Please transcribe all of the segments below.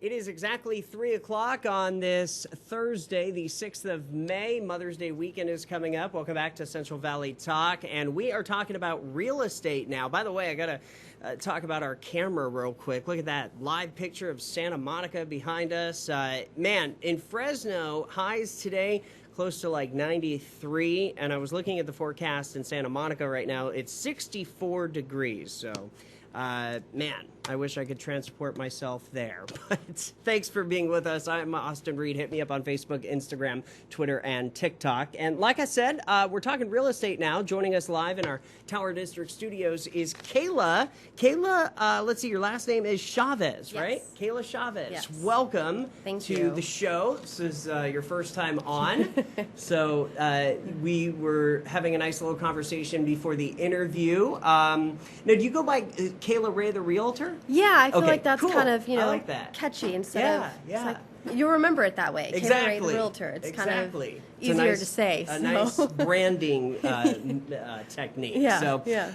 It is exactly 3 o'clock on this Thursday, the 6th of May. Mother's Day weekend is coming up. Welcome back to Central Valley Talk. And we are talking about real estate now. By the way, I got to talk about our camera real quick. Look at that live picture of Santa Monica behind us. Man, in Fresno, highs today close to like 93. And I was looking at the forecast in Santa Monica right now. It's 64 degrees. So, man, I wish I could transport myself there. But thanks for being with us. I'm Austin Reed. Hit me up on Facebook, Instagram, Twitter, and TikTok. And like I said, we're talking real estate now. Joining us live in our Tower District studios is Kayla. Kayla, let's see, your last name is Chavez, right? Kayla Chavez. Yes. Welcome Thank to you. the show. This is your first time on. So we were having a nice little conversation before the interview. Now, do you go by Kayla Rae the Realtor? Yeah, I feel Okay, like that's cool. kind of, I like that. catchy instead of... Yeah. It's like, you'll remember it that way. Exactly. Kayla Rae the Realtor. It's kind of It's easier to say. A nice branding technique. Yeah, So, yeah.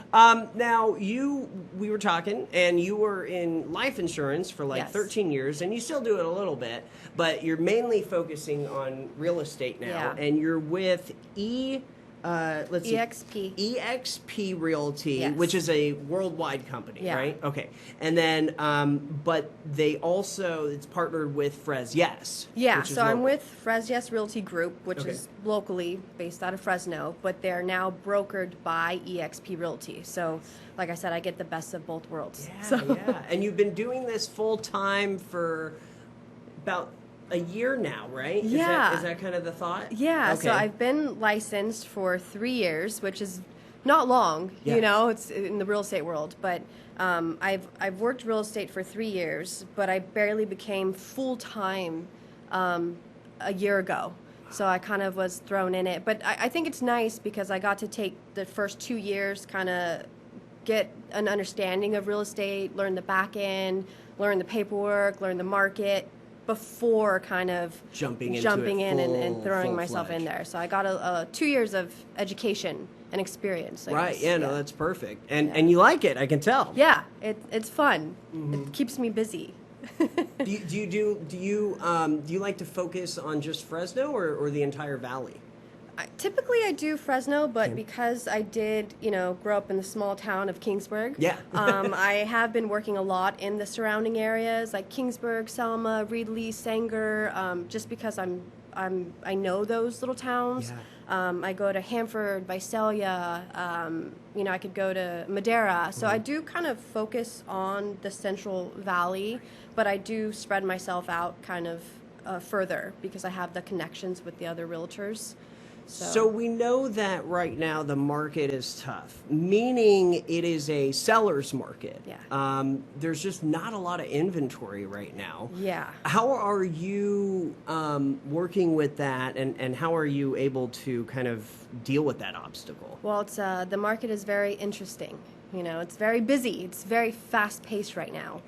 now we were talking, and you were in life insurance for like Yes. 13 years, and you still do it a little bit, but you're mainly focusing on real estate now, Yeah. and you're with eXp. eXp Realty, Yes. which is a worldwide company, Yeah. right? Okay. And then, but they also, it's partnered with FresYes. Yeah, which is so I'm local. with FresYes Realty Group, which Okay. is locally based out of Fresno, but they're now brokered by eXp Realty. So, like I said, I get the best of both worlds. Yeah, So. yeah. And you've been doing this full time for about a year now, right? Yeah. Is that kind of the thought? Yeah, Okay. so I've been licensed for 3 years, which is not long, Yeah. it's in the real estate world. But I've worked real estate for 3 years, but I barely became full-time a year ago. So I kind of was thrown in it. But I think it's nice because I got to take the first 2 years, kind of get an understanding of real estate, learn the back end, learn the paperwork, learn the market, before kind of jumping in and throwing myself in there. So I got a 2 years of education and experience. I Right. guess. Yeah. No, that's perfect. And you like it, I can tell. Yeah, it's fun. Mm-hmm. It keeps me busy. Do you like to focus on just Fresno or the entire valley? Typically, I do Fresno, but because I did, grow up in the small town of Kingsburg, Yeah. I have been working a lot in the surrounding areas like Kingsburg, Selma, Reedley, Sanger, just because I know those little towns. Yeah. I go to Hanford, Visalia, I could go to Madera. So I do kind of focus on the Central Valley, but I do spread myself out kind of further because I have the connections with the other realtors. So we know that right now the market is tough, meaning it is a seller's market. Yeah. There's just not a lot of inventory right now. Yeah. How are you working with that, and how are you able to kind of deal with that obstacle? Well, it's the market is very interesting. It's very busy. It's very fast-paced right now.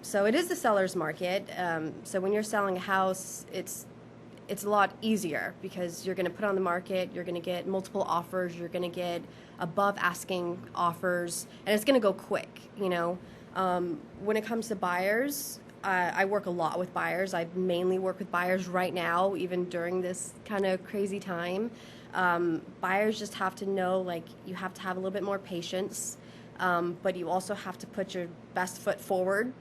So it is the seller's market. So when you're selling a house, it's a lot easier because you're going to put on the market, you're going to get multiple offers, you're going to get above asking offers, and it's going to go quick, When it comes to buyers, I work a lot with buyers. I mainly work with buyers right now, even during this kind of crazy time. Buyers just have to know, you have to have a little bit more patience, but you also have to put your best foot forward,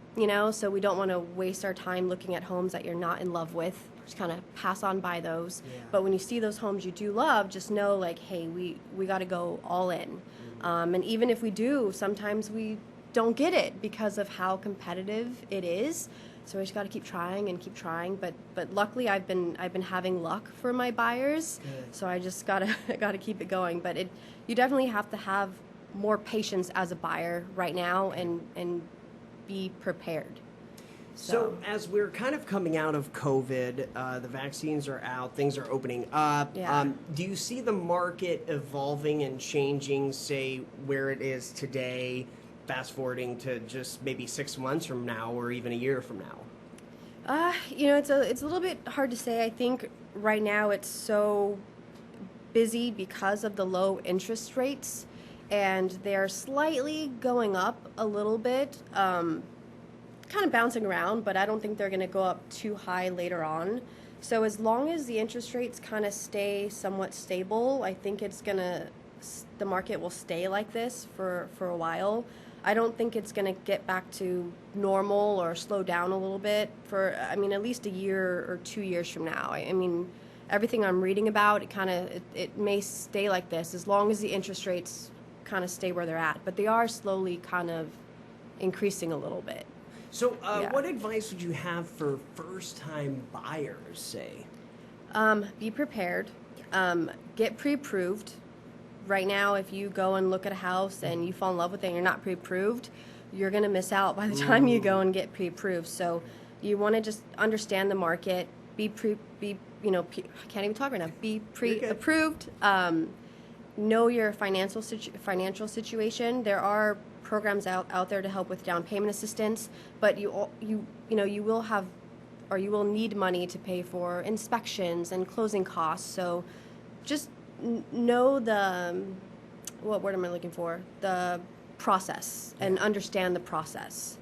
so we don't want to waste our time looking at homes that you're not in love with. Just kind of pass on by those. Yeah. But when you see those homes you do love, just know hey, we got to go all in. And even if we do, sometimes we don't get it because of how competitive it is. So we just got to keep trying and keep trying. But luckily I've been having luck for my buyers. Good. So I just gotta keep it going. But you definitely have to have more patience as a buyer right now and be prepared. So as we're kind of coming out of COVID, the vaccines are out, things are opening up. Yeah. Do you see the market evolving and changing, say, where it is today, fast forwarding to just maybe 6 months from now or even a year from now? It's a little bit hard to say. I think right now it's so busy because of the low interest rates, and they're slightly going up a little bit. kind of bouncing around, but I don't think they're going to go up too high later on. So as long as the interest rates kind of stay somewhat stable, I think the market will stay like this for a while. I don't think it's going to get back to normal or slow down a little bit for, I mean, at least a year or 2 years from now. I mean, everything I'm reading about, it may stay like this as long as the interest rates kind of stay where they're at. But they are slowly kind of increasing a little bit. So what advice would you have for first-time buyers, say? Be prepared. Get pre-approved. Right now, if you go and look at a house and you fall in love with it and you're not pre-approved, you're going to miss out by the time you go and get pre-approved. So you want to just understand the market, I can't even talk right now. Be pre-approved. Know your financial situation. There are programs out there to help with down payment assistance, but you will need money to pay for inspections and closing costs. So just know what word am I looking for? The process, and understand the process,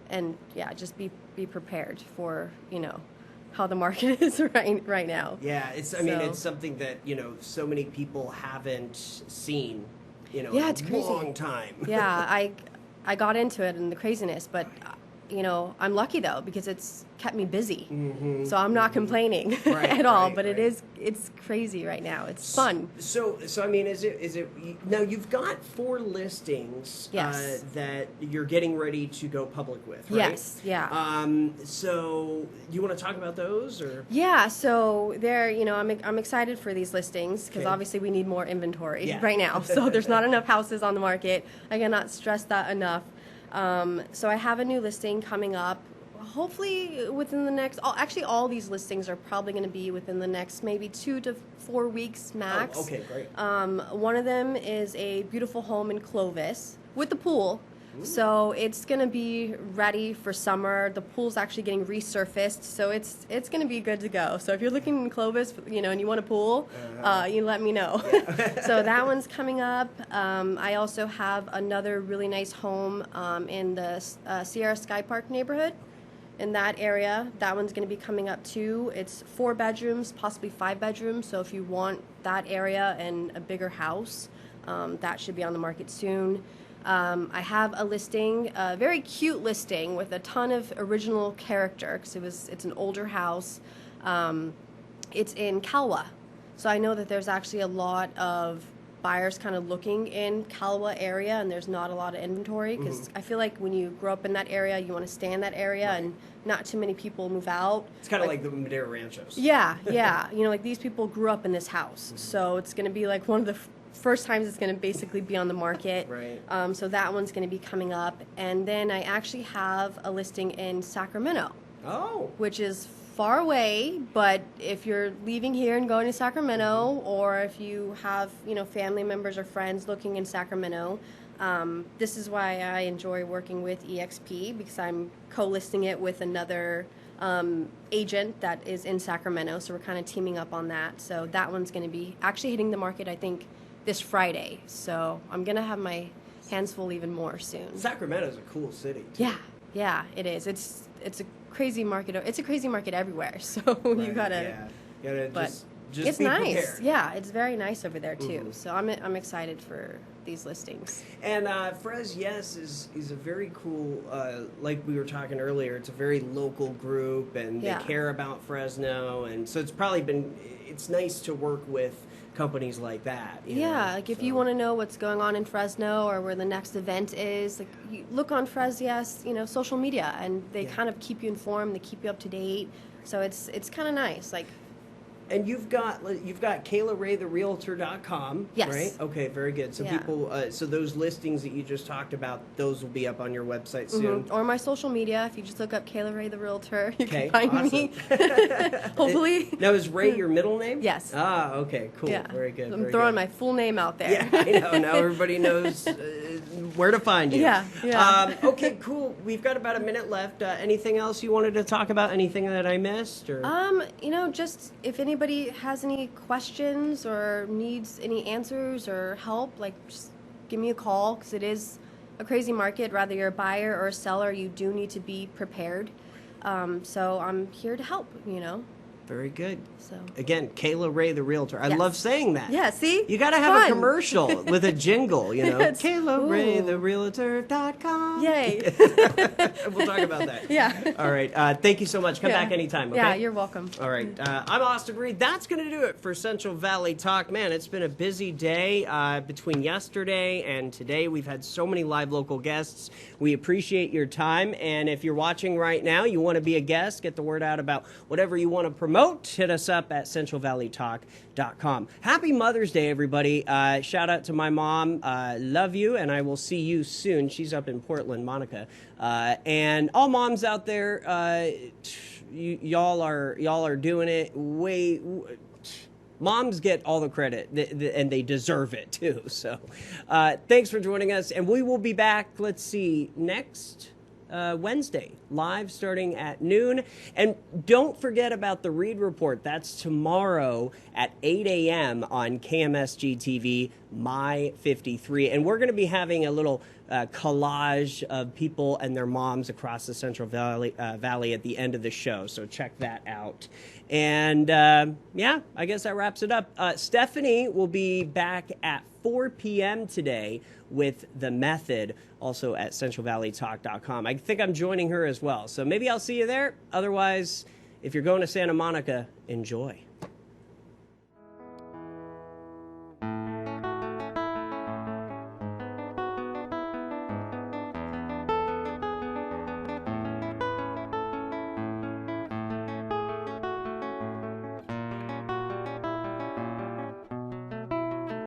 and just be prepared for how the market is right now. Yeah, I mean, it's something that so many people haven't seen in it's a crazy. long time. Yeah, I got into it and the craziness, but I'm lucky though because it's kept me busy. So I'm not complaining at all. But it's crazy right now. It's fun. So I mean, is it now? You've got 4 listings that you're getting ready to go public with, right? Yes. Yeah. So do you want to talk about those or? Yeah. So I'm excited for these listings because obviously we need more inventory right now. So there's not enough houses on the market. I cannot stress that enough. So I have a new listing coming up, hopefully within the next, actually all these listings are probably going to be within the next maybe 2 to 4 weeks max. Oh, okay, great. One of them is a beautiful home in Clovis with the pool. Ooh. So it's going to be ready for summer. The pool's actually getting resurfaced, so it's going to be good to go. So if you're looking in Clovis, and you want a pool, you let me know. Yeah. So that one's coming up. I also have another really nice home in the Sierra Sky Park neighborhood. In that area, that one's going to be coming up too. It's 4 bedrooms, possibly 5 bedrooms. So if you want that area and a bigger house, that should be on the market soon. I have a listing, a very cute listing with a ton of original character because it's an older house. It's in Kalwa. So I know that there's actually a lot of buyers kind of looking in Kalwa area, and there's not a lot of inventory because I feel like when you grow up in that area, you want to stay in that area and not too many people move out. It's kind of like the Madera Ranchos. Yeah. Like these people grew up in this house. So it's going to be like one of the first times it's going to basically be on the market. Right. So that one's going to be coming up. And then I actually have a listing in Sacramento. Oh. Which is far away, but if you're leaving here and going to Sacramento, or if you have, family members or friends looking in Sacramento, this is why I enjoy working with eXp, because I'm co-listing it with another agent that is in Sacramento, so we're kind of teaming up on that. So that one's going to be actually hitting the market, I think, this Friday. So I'm going to have my hands full even more soon. Sacramento's a cool city, too. Yeah, it is. It's a crazy market. It's a crazy market everywhere. So you gotta just it's be nice. Prepared. Yeah, it's very nice over there too. So I'm excited for these listings. And FresYes is a very cool. Like we were talking earlier, it's a very local group, and they care about Fresno, and so it's nice to work with companies like that. If you want to know what's going on in Fresno or where the next event is, like you look on FresYes, social media, and they kind of keep you informed, they keep you up to date. So it's kind of nice. And you've got Kayla Rae the Realtor.com, yes. right? Okay, very good. So people, so those listings that you just talked about, those will be up on your website soon. Or my social media. If you just look up Kayla Rae the Realtor, you can find me. Hopefully. Now, is Rae your middle name? Yes. Ah, okay, cool. Yeah. Very good. I'm throwing my full name out there. Yeah, I know. Now everybody knows where to find you. Yeah. Okay, cool. We've got about a minute left. Anything else you wanted to talk about? Anything that I missed? Or? Just if anybody has any questions or needs any answers or help, just give me a call, because it is a crazy market. Whether you're a buyer or a seller, you do need to be prepared. So I'm here to help, Very good. So Again, Kayla Rae the Realtor. I Yes. love saying that. Yeah, see? You got to It's have a fun. commercial with a jingle, Yes. Kayla Rae Ooh. the Realtor.com. Yay. We'll talk about that. Yeah. All right. Thank you so much. Come back anytime, okay? Yeah, you're welcome. All right. I'm Austin Reed. That's going to do it for Central Valley Talk. Man, it's been a busy day between yesterday and today. We've had so many live local guests. We appreciate your time. And if you're watching right now, you want to be a guest, get the word out about whatever you want to promote, hit us up at CentralValleyTalk.com. Happy Mother's Day, everybody. Shout out to my mom. Love you, and I will see you soon. She's up in Portland, Monica. And all moms out there, y'all are doing it moms get all the credit, and they deserve it too. So thanks for joining us, and we will be back, let's see, next Wednesday, live starting at noon. And don't forget about the Read Report. That's tomorrow at 8 a.m. on KMSG TV, My 53. And we're going to be having a little collage of people and their moms across the Central Valley at the end of the show. So check that out. And yeah, I guess that wraps it up. Stephanie will be back at 4 p.m. today with The Method, also at CentralValleyTalk.com. I think I'm joining her as well. So maybe I'll see you there. Otherwise, if you're going to Santa Monica, enjoy.